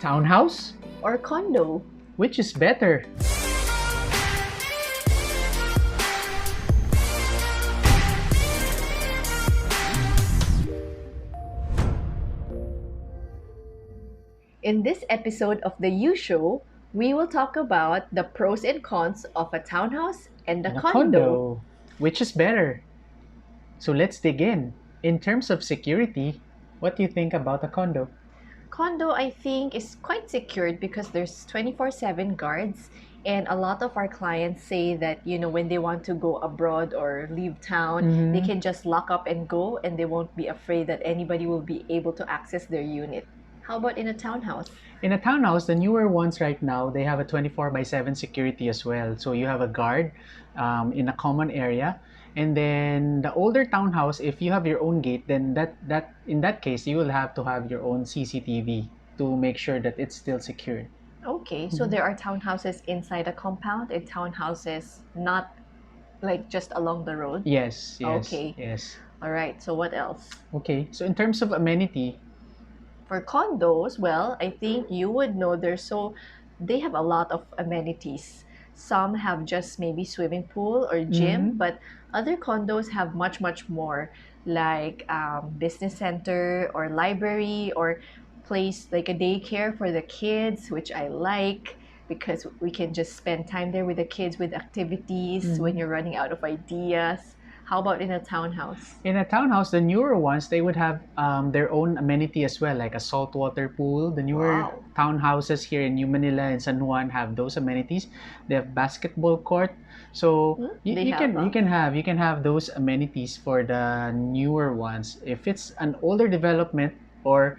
Townhouse? or condo? Which is better? In this episode of The You Show, we will talk about the pros and cons of a townhouse and a And a condo. Which is better? So let's dig in. In terms of security, what do you think about a condo? Condo, I think, is quite secured because there's 24/7 guards, and a lot of our clients say that, when they want to go abroad or leave town, they Mm-hmm. can just lock up and go and they won't be afraid that anybody will be able to access their unit. How about in a townhouse? In a townhouse, the newer ones right now, they have a 24 by 7 security as well. So you have a guard in a common area. And then the older townhouse, if you have your own gate, then that in that case, you will have to have your own CCTV to make sure that it's still secured. Okay, so Mhm. there are townhouses inside a compound and townhouses not like just along the road. Yes, yes, Okay, yes. all right. So what else? Okay, so in terms of amenity, For condos, well, I think you would know they have a lot of amenities. Some have just maybe swimming pool or gym, mhm, but other condos have much, much more, like business center or library or place like a daycare for the kids, which I like because we can just spend time there with the kids with activities when mhm. you're running out of ideas. How about in a townhouse? In a townhouse, the newer ones, they would have their own amenity as well, like a saltwater pool. The newer Wow. townhouses here in New Manila and San Juan have those amenities. They have basketball court, so Hmm? you, They you have, can huh? you can have those amenities for the newer ones. If it's an older development or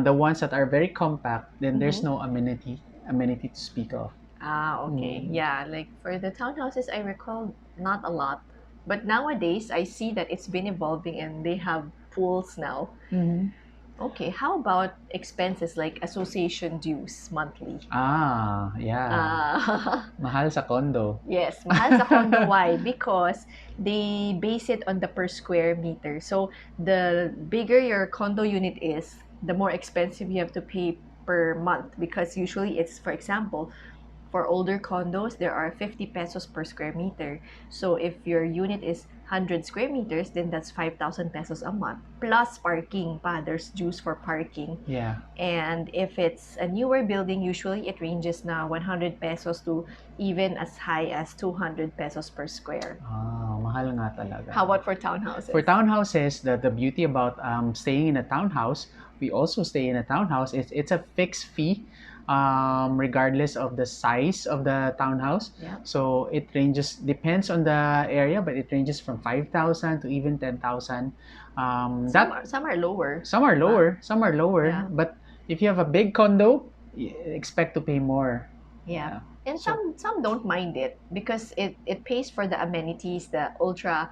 the ones that are very compact, then there's Mm-hmm. no amenity to speak of. Ah, okay. Mm. Yeah, like for the townhouses, I recall not a lot. But nowadays, I see that it's been evolving and they have pools now. Mhm. Okay, how about expenses like association dues monthly? Ah, yeah. Ah, Mahal sa condo. yes, mahal sa condo. Why? Because they base it on the per square meter. So the bigger your condo unit is, the more expensive you have to pay per month because usually it's, for example, for older condos, there are 50 pesos per square meter. So if your unit is 100 square meters, then that's 5,000 pesos a month. Plus parking pa, there's dues for parking. Yeah. And if it's a newer building, usually it ranges na 100 pesos to even as high as 200 pesos per square. Ah, mahal nga talaga. How about for For townhouses? townhouses, the beauty about staying in a townhouse, we also stay in a townhouse. It's a fixed fee, regardless of the size of the townhouse. Yeah. So it ranges, depends on the area, but it ranges from 5,000 to even 10,000. Some are lower. Some are Diba? lower, some are lower. Yeah. But if you have a big condo, expect to pay more. Yeah. Yeah. And So some don't mind it because it pays for the amenities, the ultra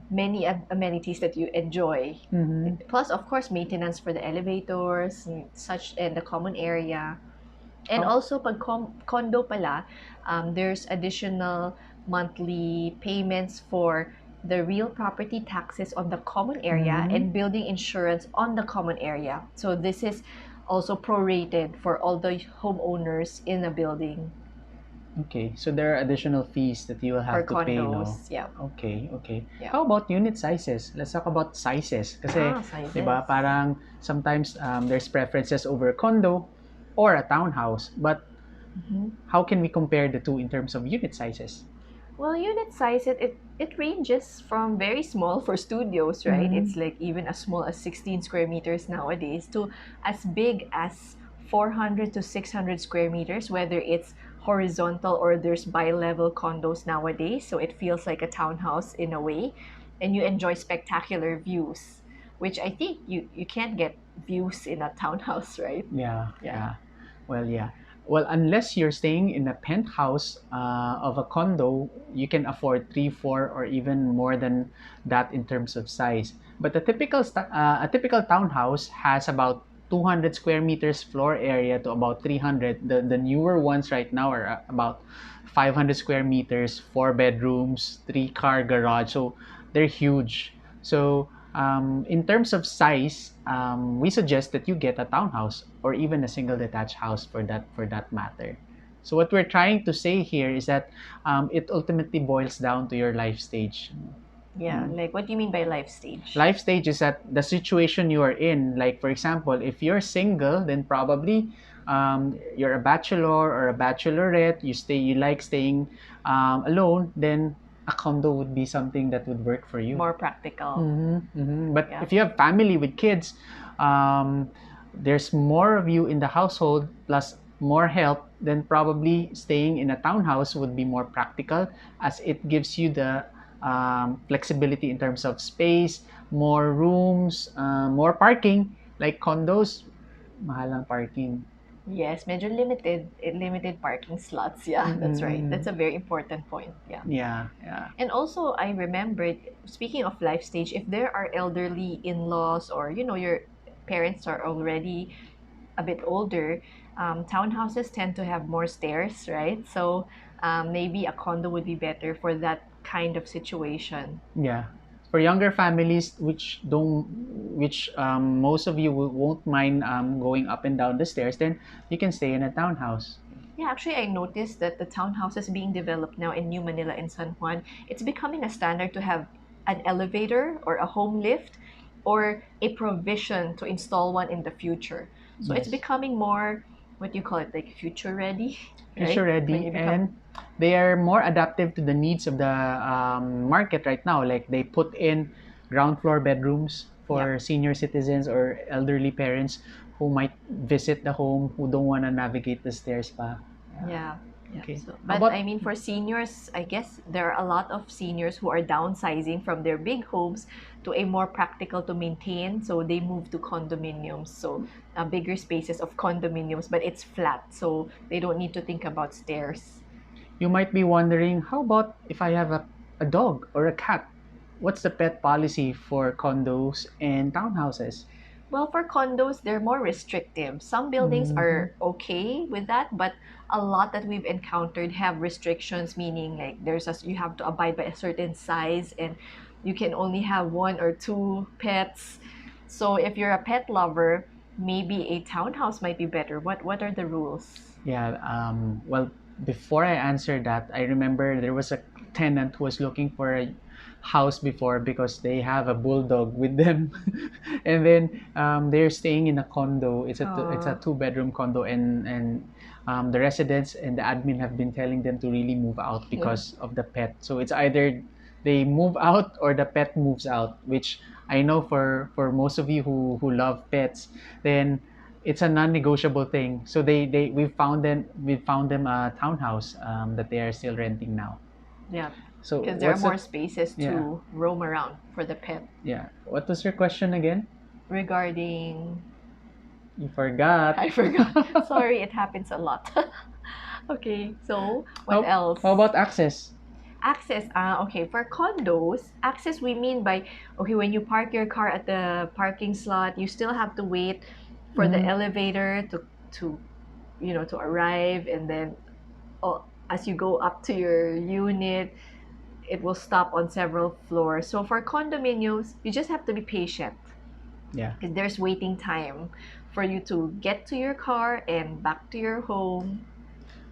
many amenities that you enjoy. mhm. Plus, of course, maintenance for the elevators, such and the common area. And How? also, pag condo pala, there's additional monthly payments for the real property taxes on the common area Mhm. and building insurance on the common area. So this is also prorated for all the homeowners in a building Okay, so there are additional fees that you will for have to pay, no? condos. Yeah. Okay, okay. Yeah. How about unit sizes? Let's talk about sizes. Kasi, di Sizes. ba, parang sometimes there's preferences over a condo or a townhouse. But Mhm. how can we compare the two in terms of unit sizes? Well, unit size, it ranges from very small for studios, right? Mm-hmm. It's like even as small as 16 square meters nowadays to as big as 400 to 600 square meters, whether it's horizontal or there's bi-level condos nowadays. So it feels like a townhouse in a way. And you enjoy spectacular views, which I think you can't get views in a townhouse, right? Yeah, Yeah. yeah. Well, yeah. Well, unless you're staying in a penthouse of a condo, you can afford three, four, or even more than that in terms of size. But a typical townhouse has about 200 square meters floor area to about 300. The newer ones right now are about 500 square meters, four bedrooms, three car garage. So they're huge. So In terms of size, we suggest that you get a townhouse or even a single detached house for that matter. So what we're trying to say here is that it ultimately boils down to your life stage. Yeah, like what do you mean by life stage? Life stage is that the situation you are in. Like for example, if you're single, then probably you're a bachelor or a bachelorette. You like staying alone. Then a condo would be something that would work for you. More practical. But Yeah. if you have family with kids, um, there's more of you in the household plus more help, then probably staying in a townhouse would be more practical as it gives you the flexibility in terms of space, more rooms, more parking. Like condos, mahal ang parking. Yes, medyo limited parking slots. Yeah, that's right. That's a very important point. Yeah. Yeah, yeah. And also, I remembered, speaking of life stage, if there are elderly in-laws or, your parents are already a bit older, townhouses tend to have more stairs, right? So maybe a condo would be better for that kind of situation. Yeah. For younger families, which most of you won't mind going up and down the stairs, then you can stay in a townhouse. Yeah, actually, I noticed that the townhouses being developed now in New Manila and San Juan, it's becoming a standard to have an elevator or a home lift or a provision to install one in the future. So it's Yes. becoming more, what do you call it, like future ready, Future right? When ready, you become, and they are more adaptive to the needs of the market right now. Like they put in ground floor bedrooms yeah. for senior citizens or elderly parents who might visit the home who don't want to navigate the stairs pa. Yeah. Yeah. Okay. So, How but about I mean, for seniors, I guess there are a lot of seniors who are downsizing from their big homes to a more practical to maintain. So they move to condominiums. So bigger spaces of condominiums, but it's flat. So they don't need to think about stairs. you might be wondering, how about if I have a dog or a cat? What's the pet policy for condos and townhouses? Well, for condos, they're more restrictive. Some buildings Mm-hmm. are okay with that, but a lot that we've encountered have restrictions, meaning like you have to abide by a certain size and you can only have one or two pets. So if you're a pet lover, maybe a townhouse might be better. What are the rules? Yeah, well, before I answer that, I remember there was a tenant who was looking for a house before because they have a bulldog with them. And then they're staying in a condo. It's a Uh, two-bedroom condo, and the residents and the admin have been telling them to really move out because of the pet. So it's either they move out or the pet moves out, which I know for most of you who love pets, then it's a non-negotiable thing. So we found them a townhouse that they are still renting now. yeah, So because there are what's more the spaces yeah to roam around for the pet. yeah what was your question again? Regarding, You forgot. I forgot. Sorry, it happens a lot. Okay, so what how else? how about access? Access. Okay, for condos, access we mean by, okay, when you park your car at the parking slot, you still have to wait for the Mm, elevator to to arrive, and then as you go up to your unit, it will stop on several floors. So for condominiums, you just have to be patient yeah. because there's waiting time for you to get to your car and back to your home.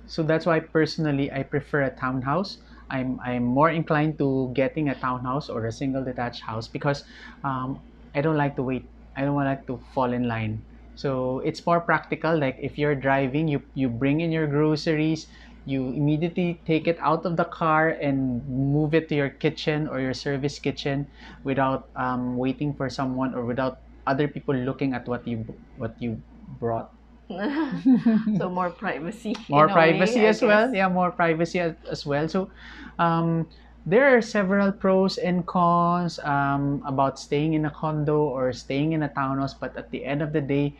So that's why personally I prefer a townhouse. I'm more inclined to getting a townhouse or a single detached house because um, I don't like to wait. I don't want like to fall in line. So it's more practical. Like if you're driving, you bring in your groceries, you immediately take it out of the car and move it to your kitchen or your service kitchen without waiting for someone or without other people looking at what you brought. So more privacy More in a way, privacy I as well. guess. Yeah, more privacy as well. So um, there are several pros and cons about staying in a condo or staying in a townhouse, but at the end of the day,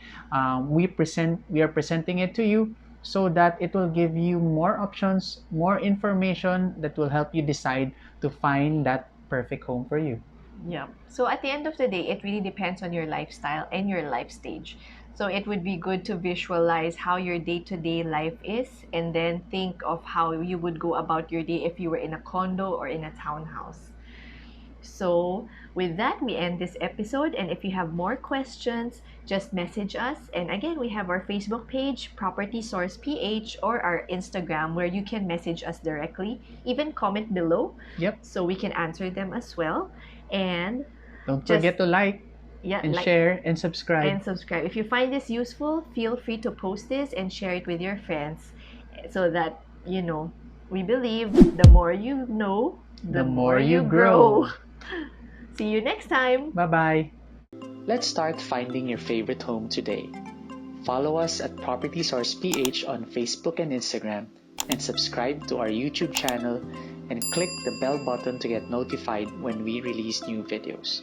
we are presenting it to you so that it will give you more options, more information that will help you decide to find that perfect home for you. Yeah. So at the end of the day, it really depends on your lifestyle and your life stage. So it would be good to visualize how your day-to-day life is and then think of how you would go about your day if you were in a condo or in a townhouse. So with that, we end this episode. And if you have more questions, just message us. And again, we have our Facebook page, Property Source PH, or our Instagram, where you can message us directly. Even comment below. Yep. So we can answer them as well. And don't forget to like and like share and subscribe. and subscribe. If you find this useful, feel free to post this and share it with your friends, so that we believe the more you know, the more you grow. See you next time. Bye-bye. Let's start finding your favorite home today. Follow us at Property Source PH on Facebook and Instagram, and subscribe to our YouTube channel and click the bell button to get notified when we release new videos.